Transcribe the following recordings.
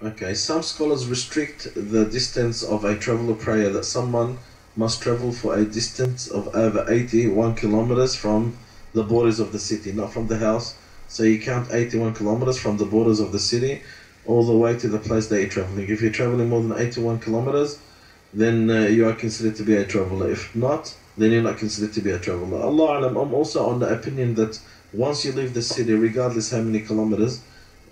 Okay, some scholars restrict the distance of a traveler prayer, that someone must travel for a distance of over 81 kilometers from the borders of the city, not from the house. So you count 81 kilometers from the borders of the city all the way to the place that you're traveling. If you're traveling more than 81 kilometers, then you are considered to be a traveler. If not, then you're not considered to be a traveler. Allah Alam, I'm also on the opinion that once you leave the city, regardless how many kilometers,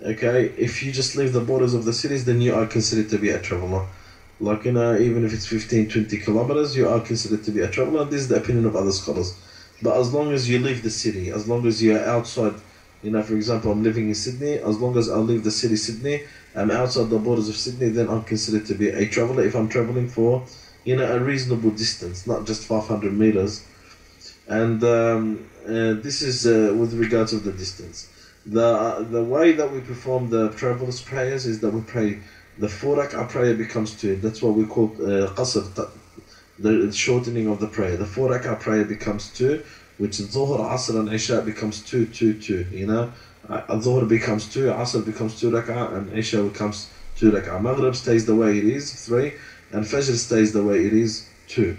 okay, if you just leave the borders of the cities, then you are considered to be a traveler. Like, even if it's 15, 20 kilometers, you are considered to be a traveler. And this is the opinion of other scholars. But as long as you leave the city, as long as you are outside, for example, I'm living in Sydney, as long as I leave the city Sydney, I'm outside the borders of Sydney, then I'm considered to be a traveler if I'm traveling for, a reasonable distance, not just 500 meters. And this is with regards of the distance. The way that we perform the travelers' prayers is that we pray the 4 rak'ah prayer becomes 2. That's what we call qasr, the shortening of the prayer. The 4 rak'ah prayer becomes 2, which is Dhuhr, Asr and Isha becomes 2, 2, 2. Dhuhr becomes 2, Asr becomes 2 rak'ah, and Isha becomes 2 rak'ah. Maghrib stays the way it is, 3, and Fajr stays the way it is, 2.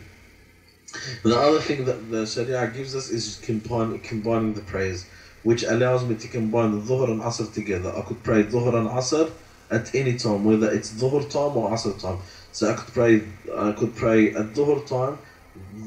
The other thing that the Sharia gives us is combining the prayers, which allows me to combine the Dhuhr and Asr together. I could pray Dhuhr and Asr at any time, whether it's Dhuhr time or Asr time. So I could pray at Dhuhr time,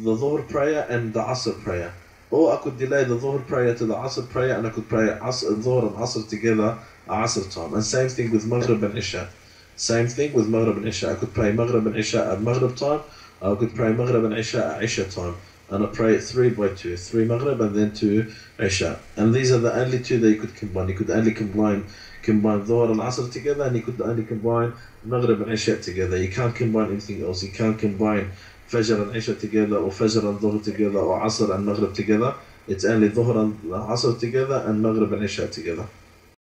the Dhuhr prayer and the Asr prayer. Or I could delay the Dhuhr prayer to the Asr prayer, and I could pray Dhuhr and Asr together at Asr time. And same thing with Maghrib and Isha. Same thing with Maghrib and Isha. I could pray Maghrib and Isha at Maghrib time. I could pray Maghrib and Isha at Isha time. And I pray it 3 by 2. 3 Maghrib and then 2 Isha. And these are the only 2 that you could combine. You could only combine Dhuhr and Asr together, and you could only combine Maghrib and Isha together. You can't combine anything else. You can't combine Fajr and Isha together, or Fajr and Dhuhr together, or Asr and Maghrib together. It's only Dhuhr and Asr together, and Maghrib and Isha together.